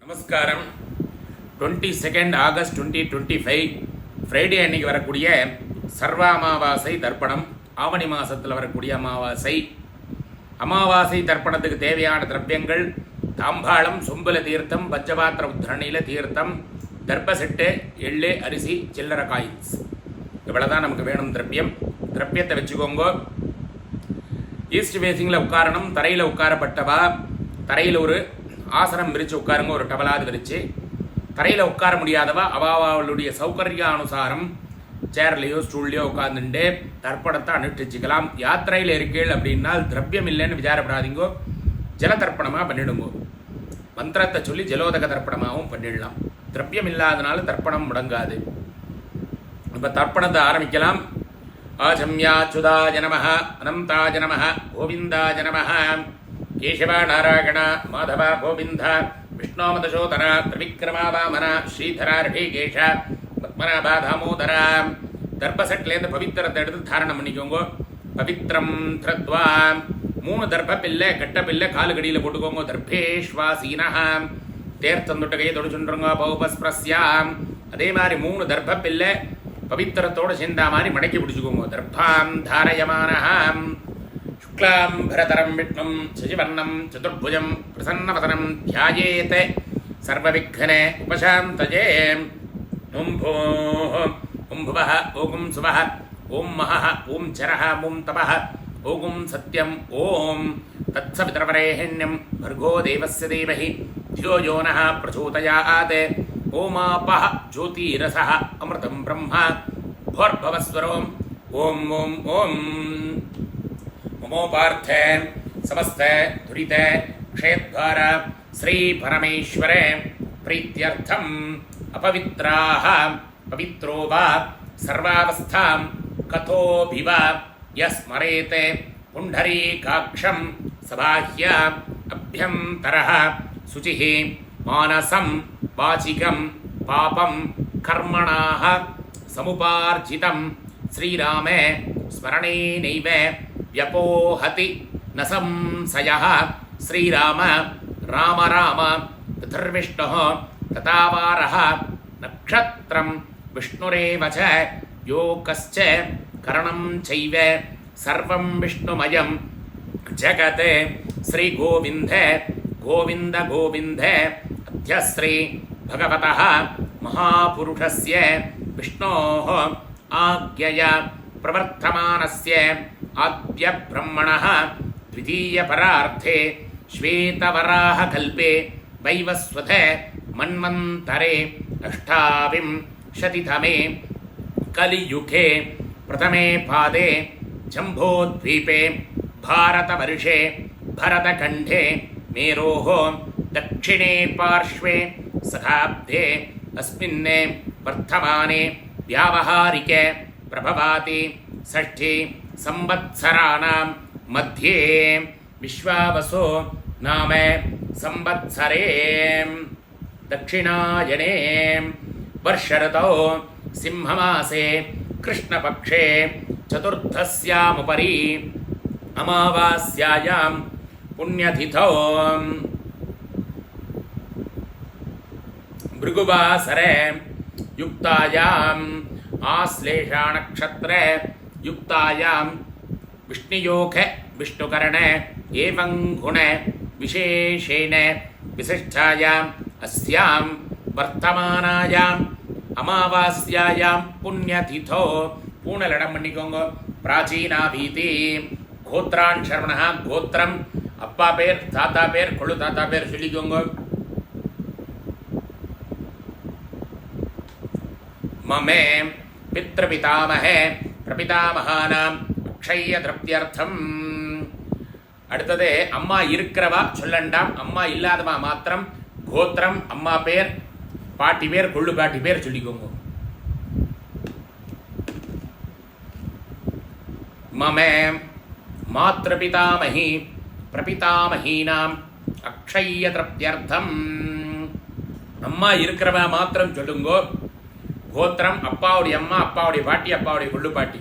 நமஸ்காரம். 22 August 2025 Friday அன்னைக்கு வரக்கூடிய சர்வ அமாவாசை தர்ப்பணம். ஆவணி மாதத்தில் வரக்கூடிய அமாவாசை. அமாவாசை தர்ப்பணத்துக்கு தேவையான திரவியங்கள் தாம்பாளம், சொம்புல தீர்த்தம், பஞ்சபாத்திர உத்தரணியில் தீர்த்தம், தர்ப்பசெட்டு, எள்ளு, அரிசி, சில்லறை காயின்ஸ். இவ்வளோதான் நமக்கு வேணும் திரவியம். திரவியத்தை வச்சுக்கோங்க. ஈஸ்ட் ஃபேஸிங்கில் உட்காரணும். தரையில் உட்காரப்பட்டவா தரையில் ஒரு ஆசனம் விரித்து உட்காருங்க. ஒரு டவலாது விரித்து தரையில் உட்கார முடியாதவா அவளுடைய சௌகரியானுசாரம் சேர்லையோ ஸ்டூல்லையோ உட்காந்துட்டு தர்ப்பணத்தை அனுஷ்டிச்சுக்கலாம். யாத்திரையில் இருக்கீள் அப்படின்னா திரவியம் இல்லைன்னு விசாரப்படாதீங்கோ. ஜல தர்ப்பணமாக பண்ணிடுங்கோ. மந்திரத்தை சொல்லி ஜலோதக தர்ப்பணமாகவும் பண்ணிடலாம். திரவியம் இல்லாதனால தர்ப்பணம் முடங்காது. இப்போ தர்ப்பணத்தை ஆரம்பிக்கலாம். ஆஜம்யாச்சுதாய நமஹ, அனந்தாய நமஹ, கோவிந்தாய நமஹ, கேசவ நாராயண மாதவ கோவிந்த, விஷ்ணோமதசோதர திரிவிக்ரமா வாமன, ஸ்ரீதர ரிஷிகேஷ பத்மநாப தாமோதர. தர்ப்பசெட்லேருந்து பவித்திரத்தை எடுத்து தாரணம் பண்ணிக்கோங்க. பவித்திரம் திரத்வா 3 தர்ப்ப பில்லை, கட்ட பில்லை காலு கடியில் போட்டுக்கோங்க. தர்ப்பேஷ்வாசீனா தேர்த்தம் தொட்ட கையை தொடுச்சுருங்க. பௌபஸ்பிரஸ்யாம் அதே மாதிரி 3 தர்ப்ப பில்லை பவித்திரத்தோடு சேர்ந்தா மாதிரி மடக்கி பிடிச்சுக்கோங்க. தர்ப்பாம் தாரயமானஹாம் சுக்லாம் பரதரம் விஷ்ணும் சசிவர்ணம் சதுர்புஜம் பிரசன்னவதனம் தியாயேத் சர்வவிக்ன உபசாந்தஜே. ஓம் பூः ஓம் புவः ஓம் சுவः ஓம் மஹः ஓம் சரः ஓம் தபः ஓம் சத்யம் ஓம் தத்சவிதர்வரேண்யம் भर्गो देवस्य धीमहि धियो यो नः प्रचोदयात्. ओमापः ज्योतिरसः अमृतं ब्रह्म भोर्भवस्वरों. ओम ओम ओम ममोपार्थे समस्ते दुरिते क्षेद्वार श्री परमेश्वरे प्रीत्यर्थम अपवित्राः पवित्रो वा सर्वावस्थां कथोभिव यस्मरेते पुंडरीकाक्षं सबाह्य अभ्यन्तरः शुचिः मानसं वाचिकं पापं कर्मणाः समुपार्जितं श्रीरामे स्मरणेनैव व्यपोहति न संशयः. श्रीराम राम राम पितर्विष्णुः तथावारः नक्षत्रं विष्णुरेव च योगश्च करणं चैव सर्वं विष्णुमयं जगत्. श्रीगोविन्द गोविन्द गोविन्द अद्यश्री भगवतः महापुरुषस्य विष्णोः आज्ञया प्रवर्तमानस्य आद्य ब्रह्मणः द्वितीयपरार्थे श्वेतवराहकल्पे वैवस्वत मन्वन्तरे अष्टाविंशतितमे कलियुगे प्रथमे पादे जम्बोद्वीपे भारतवर्षे भरतखण्डे मेरोः दक्षिणे पार्श्वे शताब्दे अस्मिन् वर्तमाने व्यावहारिके प्रभवाति षष्ठी संवत्सराणां मध्ये विश्वावसो नाम संवत्सरे दक्षिणायने वर्षऋतौ सिंहमासे कृष्णपक्षे चतुर्थस्यामुपरि अमावास्यायां पुण्यतिथौ भृगुवासरे युक्तायाम् आश्लेषा नक्षत्रे युक्तायां विष्णुयोग विष्णुकरण एवं गुण विशेषेण विशिष्टायाम् अस्यां वर्तमानायाम् अमावास्यायां पुण्यतिथौ पूर्णलडम பண்ணிக்கோங்க. प्राचीना भीति गोत्रान् शर्मणः गोत्रम அப்பா பேர் தாத்தா பேர் கொள்ளு தாத்தா பேர் சொல்லிக்கோங்க. ममे पितृपितामहे प्रपितामहानाम अक्षय द्रव्यर्थम. அடுத்தது அம்மா இருக்கிறவா சொல்லண்டாம். அம்மா இல்லாதவா மாத்திரம் கோத்திரம், அம்மா பேர், பாட்டி பேர், கொள்ளு பாட்டி பேர் சொல்லிக்கோங்க. மமே மாத்ருபிதாமஹி பிரபிதாமஹீனாம் அக்ஷய திரவியர்த்தம். அம்மா இருக்கிறவா மாத்திரம் சொல்லுங்கோ. கோத்திரம் அப்பாவுடைய அம்மா, அப்பாவுடைய பாட்டி, அப்பாவுடைய கொள்ளு பாட்டி.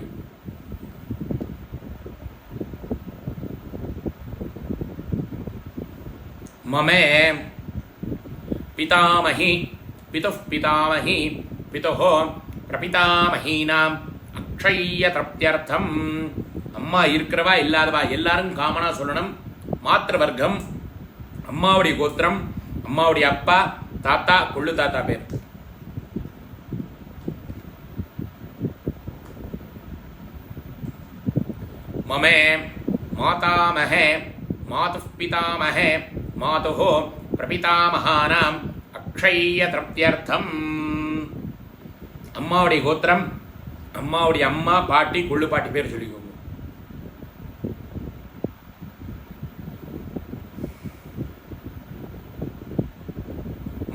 ममे பிதாமகி பிதுः பிதாமகி பிதுः பிரபிதாமகீனாம் அக்ஷய்ய தப்தியர்த்தம். அம்மா இருக்கிறவா இல்லாதவா எல்லாரும் காமனா சொல்லணும். மாத்திர வர்க்கம், அம்மாவுடைய கோத்திரம், அம்மாவுடைய அப்பா, தாத்தா, கொள்ளு தாத்தா பேர். மமே மாதாமஹே மாதுः பிதாமஹே மாதுः பிரபிதாமகானாம் அக்ஷய்ய தப்தியர்த்தம். அம்மாவுடைய கோத்திரம், அம்மாவுடைய அம்மா, பாட்டி, கொள்ளு பாட்டி பேர் சொல்லிக்கோங்க.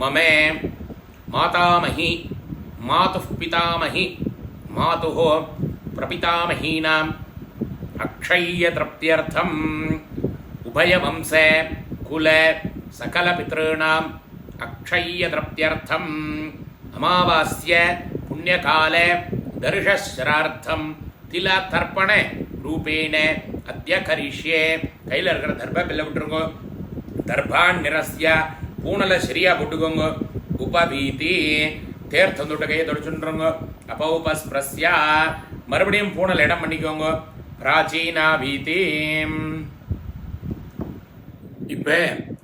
மமே மாதாமஹி மாதுः பிதாமஹி மாதுः பிரபிதாமகீனாம் அக்ஷய்ய தப்தியர்த்தம். உபயவம்ச குல சகல பித்ருணாம் அக்ஷய்ய தப்தியர்த்தம். அமாவாஸ்ய புண்ணியகால தர்ஷஸ்ரார்த்தம் தில தர்ப்பண ரூபேண அத்ய கரிஷ்யே. கையில் இருக்கிற தர்ப பில்ல விட்டுருங்க. தர்பான் நிரஸ்ய பூனலை சரியா போட்டுக்கோங்க. உபபீதி தேர்த்தம் தொட்ட கையை தொடச்சுருங்க. அபௌபஸ்பிரஸ்யா மறுபடியும் பூனல் இடம் பண்ணிக்கோங்க. பிராச்சீனா பீதி. இப்போ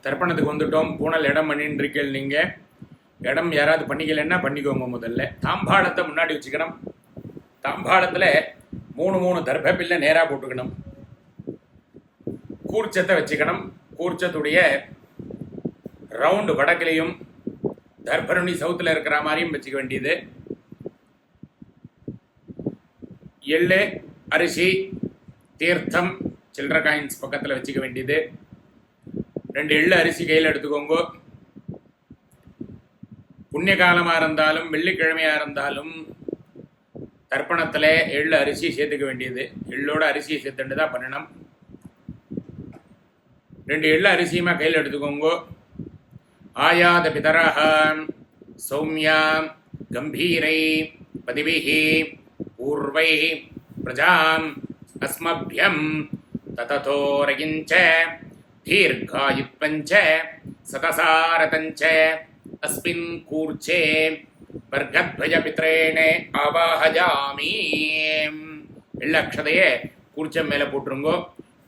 தர்ப்பணத்துக்கு வந்துட்டோம். பூனல் இடம் பண்ணிட்டு இருக்கீங்க. நீங்கள் இடம் யாராவது பண்ணிக்கலன்னா பண்ணிக்கோங்க. முதல்ல தாம்பாளத்தை முன்னாடி வச்சுக்கணும். தாம்பாளத்தில் 3 தர்ப பில்லை நேராக போட்டுக்கணும். கூர்ச்சத்தை வச்சுக்கணும். கூர்ச்சத்துடைய ரவுண்டு வடக்கிலையும் தர்பருணி சவுத்தில் இருக்கிற மாதிரியும் வச்சுக்க வேண்டியது. எள்ளு, அரிசி, தீர்த்தம், சில்லற காயின்ஸ் பக்கத்தில் வச்சுக்க வேண்டியது. 2 எள்ளு அரிசி கையில் எடுத்துக்கோங்க. புண்ணிய காலமாக இருந்தாலும் வெள்ளிக்கிழமையாக இருந்தாலும் தர்ப்பணத்தில் எள்ளு அரிசி சேர்த்துக்க வேண்டியது. எள்ளோட அரிசியை சேர்த்துட்டு தான் பண்ணணும். 2 எள்ளு அரிசியுமா கையில் எடுத்துக்கோங்க. ஆயாத பிதரஹ சௌமியா கம்பீரை பதிபிஹி பூர்வை பிரஜாம் அஸ்மப்யம் தததோரகிஞ்ச தீர்காயுத்வஞ்ச சதசாரதஞ்ச அஸ்மின் கூர்ச்சே வர்க்கத்வய பித்ரேணே ஆவாஹஜாமி. எள்ளக்ஷதையை கூர்ச்சம் மேலே போட்டுருங்கோ.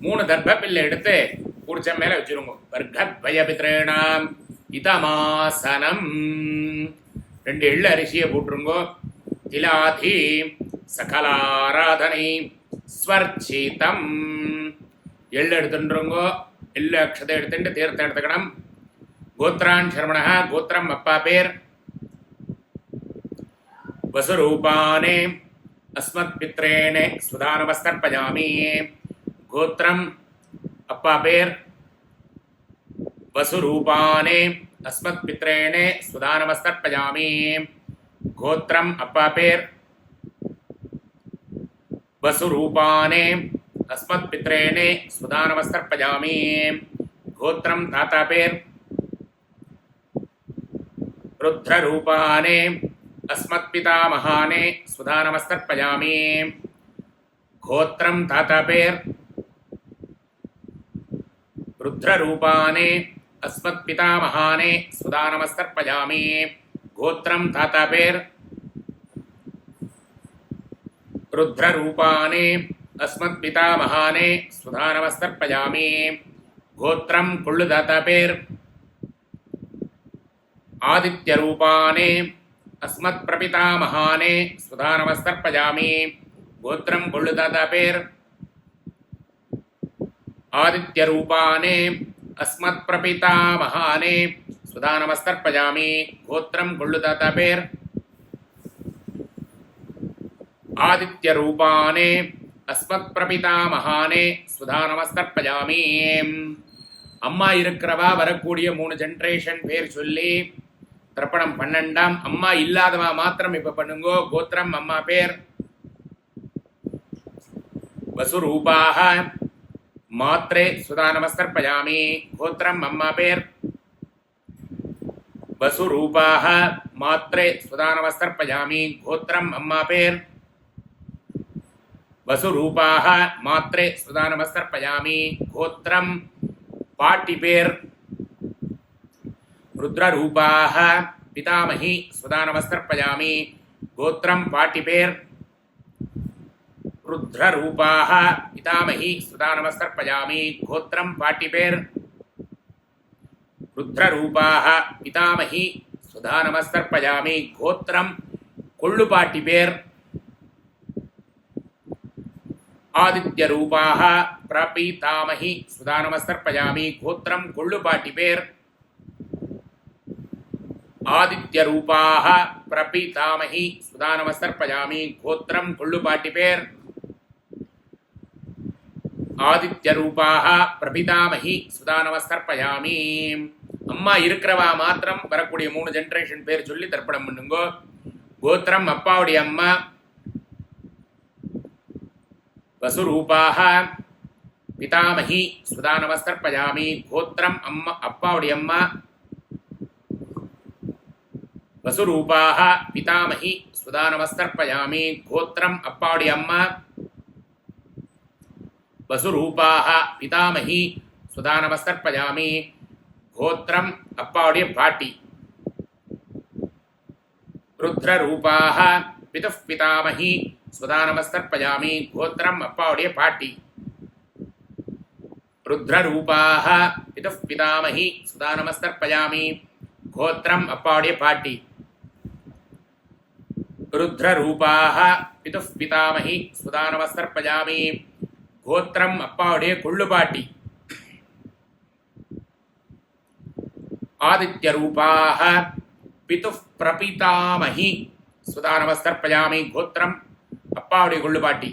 3 தர்ப பில்லை எடுத்து கூர்ச்சம் மேலே வச்சுருங்க. வர்க்கத்வய பித்ரேணாம் இதமாசனம். 2 எள்ளு அரிசியை போட்டுருங்கோ. திலாதி சகலாராதனை ஸ்வர்ச்சிதம். எள்ளு எடுத்துருங்கோ. எள்ளு அக்ஷதை எடுத்துட்டு தீர்த்தம் எடுத்துக்கணும். கோத்ரான் சர்மணா கோத்திரம் அப்பா பேர். வசுரூபானே அஸ்மத் பித்ரேணே சுதானமஸ்தர்ப்பயாமி. கோத்திரம் அப்பா பேர். வசுரூபானே அஸ்மத் பித்ரேணே சுதானமஸ்தர்ப்பயாமி. கோத்திரம் அப்பா பேர். வசுரூபானே அஸ்மத் பித்ரேணே சுதானமஸ்தர்ப்பயாமி. கோத்திரம் தாத்தா பேர். ருத்ரரூபானே அஸ்மத் பிதாமகானே சுதானமஸ்தர்ப்பயாமி. கோத்திரம் தாத்தா பேர். ருத்ரரூபானே அஸ்மத் பிதாமகானே சுதானமஸ்தர்ப்பயாமி. கோத்திரம் தாத்தா பேர். ருத்ரரூபானே அஸ்மத் பிதாமகானே சுதானமஸ்தர்ப்பயாமி. கோத்திரம் கொள்ளு தாத்தா பேர். ஆதித்யரூபானே அஸ்மத் பிரபிதாமகானே சுதானமஸ்தர்ப்பயாமி. கோத்திரம் கொள்ளு தாத்தா பேர். ஆதித்யரூபானே அஸ்மத் பிரபிதாமகானே சுதானமஸ்தர்ப்பயாமி. கோத்திரம் கொள்ளு தாத்தா பேர். ஆதித்யரூபானே அஸ்மத் பிரபிதாமகானே சுதானமஸ்தர்ப்பயாமி. அம்மா இருக்கிறவா வரக்கூடிய 3 ஜென்ரேஷன் பேர் சொல்லி தர்ப்பணம் 12ஆம். அம்மா இல்லாதவா மாத்திரம் இப்ப பண்ணுங்கோ. கோத்திரம் அம்மா பேர். வசுரூபாக மாத்ரே சுதானமஸ்தர்ப்பயாமி. கோத்திரம் அம்மா பேர். வசுரூபாக மாத்ரே சுதானமஸ்தர்ப்பயாமி. கோத்திரம் அம்மா பேர். வசுரூபாக மாத்ரே சுதானமஸ்தர்ப்பயாமி. கோத்திரம் பாட்டி பேர். ருத்ரரூபாः பிதாமகி ஸ்வதா நமஸ்தர்ப்பயாமி கோத்திரம் பாட்டி பேர் ருத்ரரூபாः பிதாமகி ஸ்வதா நமஸ்தர்ப்பயாமி கோத்திரம் பாட்டி பேர் ருத்ரரூபாः பிதாமகி ஸ்வதா நமஸ்தர்ப்பயாமி கோத்திரம் கொள்ளுபாட்டி பேர் ஆதித்யரூபாः பிரபீதாமகி ஸ்வதா நமஸ்தர்ப்பயாமி கோத்திரம் கொள்ளுபாட்டி பேர் ஆதித்யரூபாः பிரபீதாமகி ஸ்வதா நமஸ்தர்ப்பயாமி கோத்திரம் கொள்ளுபாட்டி பேர் ஆதித்யரூபாः பிரபிதாமகி ஸ்வதா நமஸ்தர்ப்பயாமி. அம்மா இருக்கிறவா மாத்திரம் வரக்கூடிய 3 ஜெனரேஷன் பேர் சொல்லி தர்ப்பணம் பண்ணுங்கோ. கோத்திரம் அப்பாவுடைய அம்மா வசுரூபாः பிதாமகி ஸ்வதா நமஸ்தர்ப்பயாமி கோத்திரம் அப்பாவுடைய அம்மா வசுரூபாः பிதாமகி ஸ்வதா நமஸ்தர்ப்பயாமி கோத்திரம் அப்பாவுடைய அம்மா வசுரூபாः பிதாமகி ஸ்வதா நமஸ்தர்ப்பயாமி கோத்திரம் அப்பாவுடைய பாட்டி ருத்ரரூபாः பிதுः பிதாமகி ஸ்வதா நமஸ்தர்ப்பயாமி கோத்திரம் அப்பாவுடைய பாட்டி ருத்ரரூபாः பிதுः பிதாமகி ஸ்வதா நமஸ்தர்ப்பயாமி கோத்திரம் அப்பாவுடைய பாட்டி ருத்ரரூபாः பிதுः பிதாமகி ஸ்வதா நமஸ்தர்ப்பயாமி கோத்திரம் அப்பாவுடைய கொள்ளுபாட்டி ஆதித்யரூபாः பிதுः பிரபிதாமகி ஸ்வதா நமஸ்தர்ப்பயாமி கோத்திரம் அப்பாவுடைய கொள்ளுபாட்டி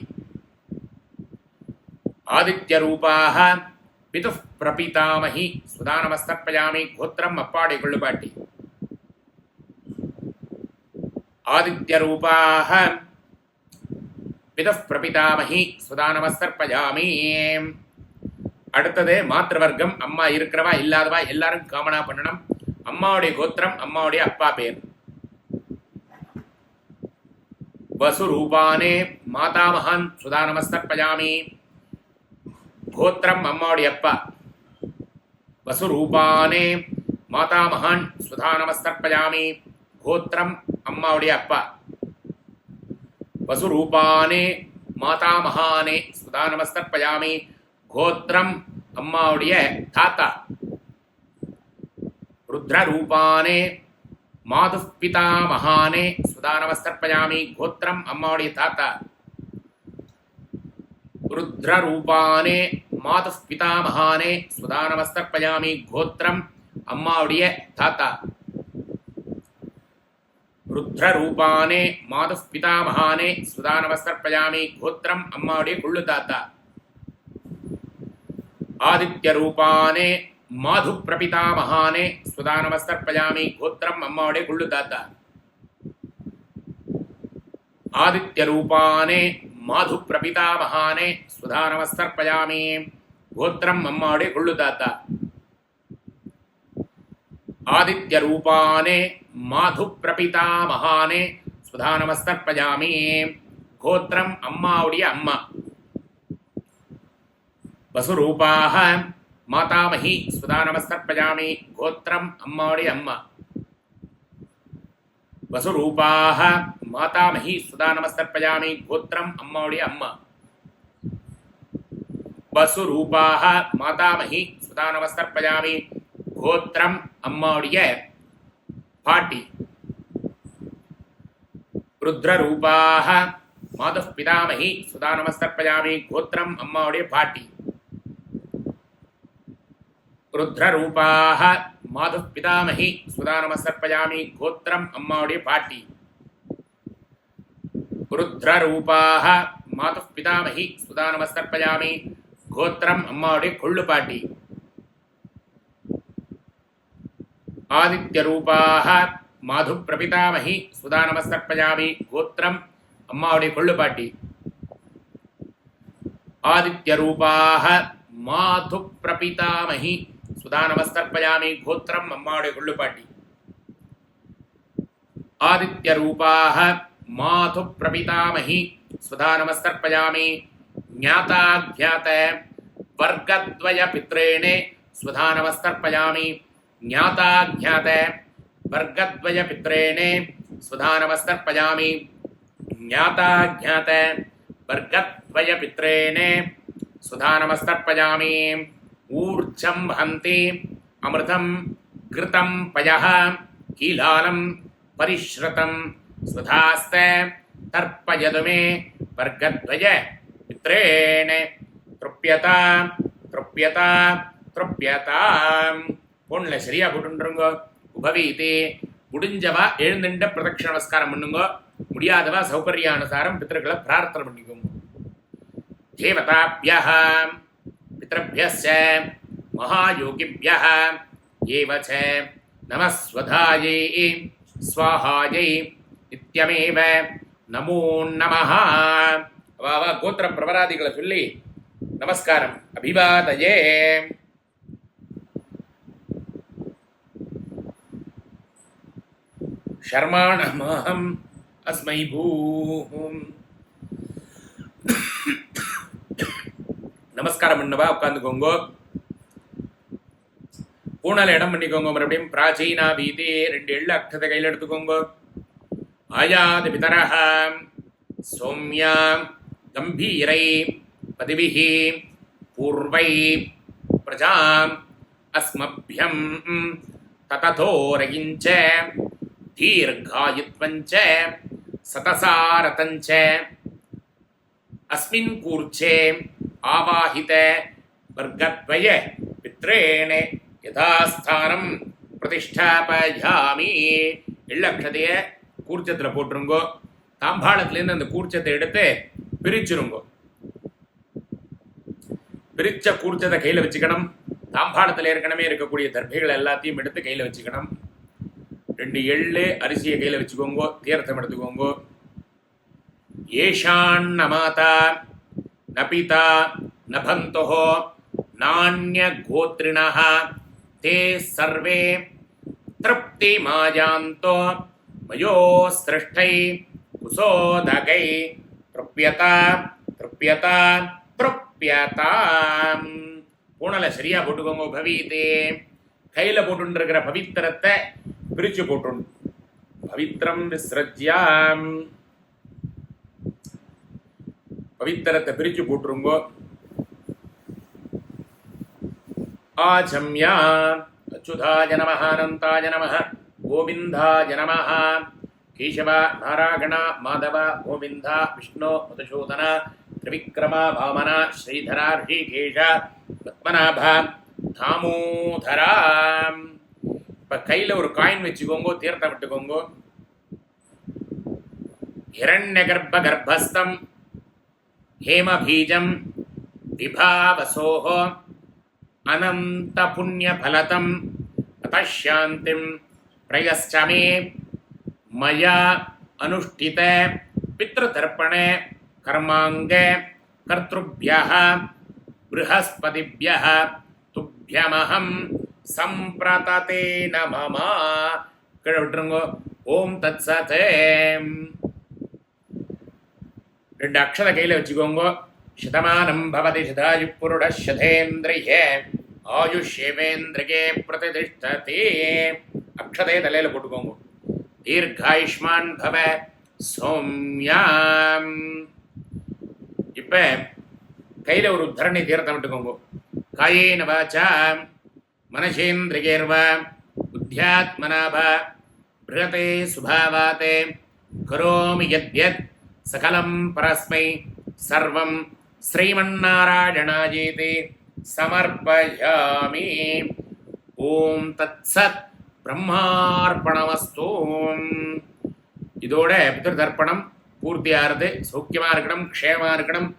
ஆதித்யரூபாः பிதுः பிரபிதாமகி ஸ்வதா நமஸ்தர்ப்பயாமி கோத்திரம் அப்பாவுடைய கொள்ளுபாட்டி ஆதித்யரூபாः பிதுः பிரபிதாமகி ஸ்வதா நமஸ்தர்ப்பயாமி. அடுத்தது மாத்திருவர்க்கம். அம்மா இருக்கிறவா இல்லாதவா எல்லாரும் காமனா பண்ணணும். அம்மாவுடைய கோத்திரம் அம்மாவுடைய அப்பா பேர். வசுரூபானே மாதாமகான் ஸ்வதா நமஸ்தர்ப்பயாமி கோத்திரம் அம்மாவுடைய அப்பா வசுரூபானே மாதாமகான் ஸ்வதா நமஸ்தர்ப்பயாமி கோத்திரம் அம்மாவுடைய அப்பா வசுரூபானே மாதாமகானே ஸ்வதா நமஸ்தர்ப்பயாமி கோத்திரம் அம்மாவுடைய தாத்தா ருத்ரரூபானே மாதுः பிதாமகானே ஸ்வதா நமஸ்தர்ப்பயாமி கோத்திரம் அம்மாவுடைய தாத்தா ருத்ரரூபானே மாதுः பிதாமகானே ஸ்வதா நமஸ்தர்ப்பயாமி கோத்திரம் அம்மாவுடைய தாத்தா ருத்ரரூபானே மாதுः பிதாமகானே ஸ்வதா நமஸ்தர்ப்பயாமி கோத்திரம் அம்மாவுடைய கொள்ளு தாத்தா ஆதித்யரூபானே மாது பிரபிதாமகானே ஸ்வதா நமஸ்தர்ப்பயாமி கோத்திரம் அம்மாவுடைய கொள்ளு தாத்தா ஆதித்யரூபானே மாது பிரபிதாமகானே ஸ்வதா நமஸ்தர்ப்பயாமி கோத்திரம் அம்மாவுடைய கொள்ளு தாத்தா ஆதித்யரூபானே மாது பிரபிதாமகானே ஸ்வதா நமஸ்தர்ப்பயாமி கோத்திரம் அம்மாவுடைய அம்மா வசுரூபாः மாதாமகி ஸ்வதா நமஸ்தர்ப்பயாமி கோத்திரம் அம்மாவுடைய அம்மா வசுரூபாः மாதாமகி ஸ்வதா நமஸ்தர்ப்பயாமி கோத்திரம் அம்மாவுடைய அம்மா வசுரூபாः மாதாமகி ஸ்வதா நமஸ்தர்ப்பயாமி கோத்திரம் அம்மாவுடைய பாட்டி ருத்ரரூபாः மாதுः பிதாமகி ஸ்வதா நமஸ்தர்ப்பயாமி கோத்திரம் அம்மாவுடைய பாட்டி ருத்ரரூபாः மாதுः பிதாமகி ஸ்வதா நமஸ்தர்ப்பயாமி கோத்திரம் அம்மாவுடைய பாட்டி ருத்ரரூபாः மாதுः பிதாமகி ஸ்வதா நமஸ்தர்ப்பயாமி கோத்திரம் அம்மாவுடைய கொள்ளு பாட்டி ஆதித்யரூபாः மாது பிரபிதாமகி ஸ்வதா நமஸ்தர்ப்பயாமி கோத்திரம் அம்மாவுடைய கொள்ளு பாட்டி ஆதித்யரூபாः மாது பிரபிதாமகி ஸ்வதா நமஸ்தர்ப்பயாமி கோத்திரம் அம்மாவுடைய கொள்ளு பாட்டி ஆதித்யரூபாः மாது பிரபிதாமகி ஸ்வதா நமஸ்தர்ப்பயாமி ஞாதாக்ஞாத வர்க்கத்வய பித்ரேணே ஸ்வதா நமஸ்தர்ப்பயாமி ज्ञाता ज्ञात वर्गद्वय पित्रेणे स्वधा नमस्तर्पयामि ज्ञाता ज्ञात वर्गद्वय पित्रेणे स्वधा नमस्तर्पयामि ऊर्जं वहन्ति अमृतं घृतं पयः कीलालं परिश्रुतं स्वधास्ते तर्पयतु मे वर्गद्वय पित्रेणे तृप्यता तृप्यता तृप्यता பொண்ணுல சரியா போட்டுருங்க. உபவீதி முடிஞ்சவா எழுந்துட்ட பிரதட்சண நமஸ்காரம் பண்ணுங்க. முடியாதவா சௌகரியானுசாரம் பித்திருக்களை பிரார்த்தனை பண்ணிக்கோங்க. தேவதாபியः பித்ருभ्यश्च महायोगिभ्यः एव च नमः स्वधायै स्वाहायै नित्यमेव नमो नमः. அவ கோத்திர பிரபராதிகளை சொல்லி நமஸ்காரம் அபிவாதயே. शर्माणमहम् अस्मै भूम्. நமஸ்காரம் பண்ணவா உட்காந்துக்கோங்க. பூனால இடம் பண்ணிக்கோங்க. மறுபடியும் பிராச்சீனா வீதி 2 எள்ளு அக்ஷதை கையில் எடுத்துக்கோங்க. ஆயாது பிதரஹ சௌமியா கம்பீரை பதிபிஹி பூர்வை பிரஜாம் அஸ்மभ्यம் தததோரகிஞ்ச दीर्घायुत्वञ्च सतसारतञ्च अस्मिन् कूर्चे आवाहित वर्गद्वय पित्रेण यथास्थानं प्रतिष्ठापयामि. எள்ளக்ஷதைய கூர்ச்சத்தில் போட்டுருங்கோ. தாம்பாளத்திலேருந்து அந்த கூர்ச்சத்தை எடுத்து பிரிச்சுருங்கோ. பிரிச்ச கூர்ச்சத்தை கையில் வச்சுக்கணும். தாம்பாளத்தில் ஏற்கனவே இருக்கக்கூடிய தர்பைகள் எல்லாத்தையும் எடுத்து கையில் வச்சுக்கணும். 2 எள்ளு அரிசியை கையில் வச்சுக்கோங்க. தீர்த்தம் எடுத்துக்கோங்க. ஏஷான் நமாதா நபிதா நபந்தோ நான்ய கோத்ரிணः தே சர்வே திருப்தி மாயாந்தோ மயோ சிருஷ்டை குசோதகை திருப்யதா திருப்யதா திருப்யதா. பூனலை சரியா போட்டுக்கோங்க. பவீதே கையில் போட்டு இருக்கிற பவித்திரத்தை பிரிச்சு போட்டு பவித்திரம் விஸ்ரஜ்யாம். பவித்திரத்தை பிரிச்சு போட்டுருங்கோ. ஆச்சம்யா அச்சுதாய நமஹ அனந்தாய நமஹ கோவிந்தாய நமஹ கேசவ நாராயண மாதவ கோவிந்த விஷ்ணு மதுசூதன திரிவிக்ரம வாமன ஸ்ரீதர ரிஷிகேஷ பத்மநாப தாமோதரா. இப்போ கையில் ஒரு காயின் வச்சுக்கோங்க. தீர்த்தம் விட்டுக்கோங்க. ஹிரண்ய கர்ப்ப கர்ப்பஸ்தம் ஹேமபீஜம் விபாவசோஹ அனந்த புண்ணிய பலதம் அதாந்திம் பிரயஸ்சமே மயா அனுஷ்டித பித்ருதர்ப்பண கர்மாங்க கர்த்ருभ्यः ப்ரஹஸ்பதிभ्यः துभ्यமஹம் சம்பிரததே நமமா. கீழே விட்டுருங்க. ஓம் தத் சத். 2 அக்ஷதை கையில் வச்சுக்கோங்க. சதமானம் பவதி சதாயு புருட சதேந்திரிய ஆயுஷ்யவேந்திரிகே பிரதிஷ்டதே. அக்ஷதையை தலையில் போட்டுக்கோங்க. தீர்காயுஷ்மான் பவ சௌமியாம். இப்போ கையில் ஒரு உத்தரணி தீர்த்தம் விட்டுக்கோங்க. காயேன வாசா मनसेन्द्रियैर्वा बुद्ध्यात्मना वा बृहते सुभावाते करोमि यद्यत् सकलं परस्मै सर्वं श्रीमन्नारायणायेति समर्पयामि. ஓம் தத் சத் பிரம்மார்ப்பணமஸ்து. இதோட பித்ரு தர்ப்பணம் பூர்த்தியாகிறது. சௌக்கியமாக இருக்கணும், க்ஷேமாக இருக்கணும்,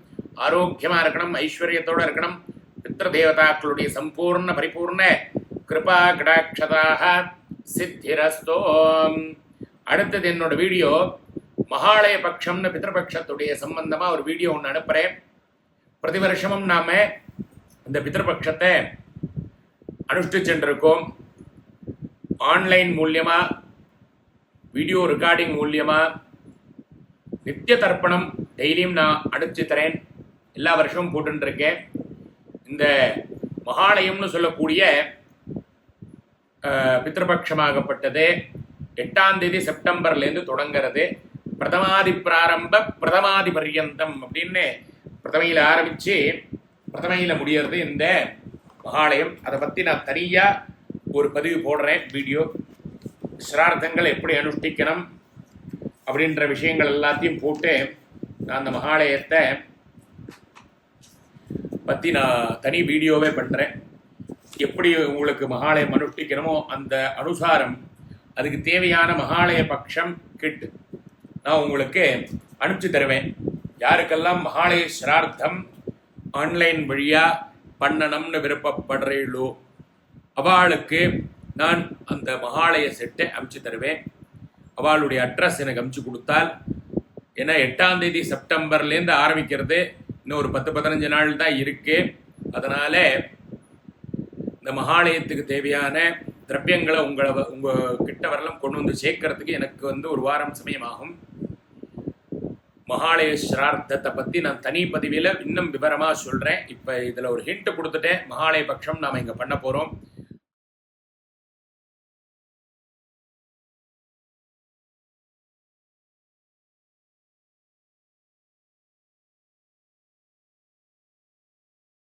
ஆரோக்கியமாக இருக்கணும், ஐஸ்வர்யத்தோடு இருக்கணும். பித்ரு தேவதாக்களுடைய சம்பூர்ண பரிபூர்ண கிருபா கடாட்சதாக சித்திரஸ்தோ. அடுத்தது என்னோட வீடியோ மகாலய பட்சம்னு பித்ருபக்ஷத்துடைய சம்பந்தமாக ஒரு வீடியோ ஒன்று அனுப்புகிறேன். பிரதி வருஷமும் நாம் இந்த பித்ருபக்ஷத்தை அனுஷ்டிச்சுருக்கோம். ஆன்லைன் மூலியமாக வீடியோ ரெக்கார்டிங் மூலியமாக நித்திய தர்ப்பணம் டெய்லியும் நான் அனுப்பிச்சு தரேன். எல்லா வருஷமும் போட்டுருக்கேன். இந்த மகாலயம்னு சொல்லக்கூடிய பித்ருபக்ஷமாகப்பட்டது 8ஆம் தேதி செப்டம்பர்லேருந்து தொடங்கிறது. பிரதமாதி பிராரம்ப பிரதமாதி பர்யந்தம் அப்படின்னு பிரதமையில் ஆரம்பித்து பிரதமையில் முடியறது இந்த மகாலயம். அதை பற்றி நான் தனியாக ஒரு பதிவு போடுறேன், வீடியோ. சிரார்த்தங்கள் எப்படி அனுஷ்டிக்கணும் அப்படின்ற விஷயங்கள் எல்லாத்தையும் போட்டு நான் அந்த மகாலயத்தை பற்றி நான் தனி வீடியோவே பண்ணுறேன். எப்படி உங்களுக்கு மகாலயம் அனுஷ்டிக்கணுமோ அந்த அனுசாரம் அதுக்கு தேவையான மகாலய பட்சம் கிட் நான் உங்களுக்கு அனுப்பிச்சு தருவேன். யாருக்கெல்லாம் மகாலய சிரார்த்தம் ஆன்லைன் வழியாக பண்ணணும்னு விருப்பப்படுறீங்களோ அவளுக்கு நான் அந்த மகாலய செட்டை அனுப்பிச்சு தருவேன். அவளுடைய அட்ரஸ் எனக்கு அனுப்பிச்சு கொடுத்தால், ஏன்னா 8ஆம் தேதி செப்டம்பர்லேருந்து ஆரம்பிக்கிறது, இன்னும் ஒரு 10-15 நாள் தான் இருக்கு. அதனால இந்த மகாலயத்துக்கு தேவையான திரவியங்களை உங்கள் கிட்ட வரலாம் கொண்டு வந்து சேர்க்கறதுக்கு எனக்கு ஒரு வாரம் சமயமாகும். மகாலய சிரார்த்தத்தை பற்றி நான் தனி பதிவில் இன்னும் விவரமாக சொல்கிறேன். இப்போ இதில் ஒரு ஹிண்ட் கொடுத்துட்டேன். மகாலய பட்சம் நாம் இங்கே பண்ண போகிறோம்.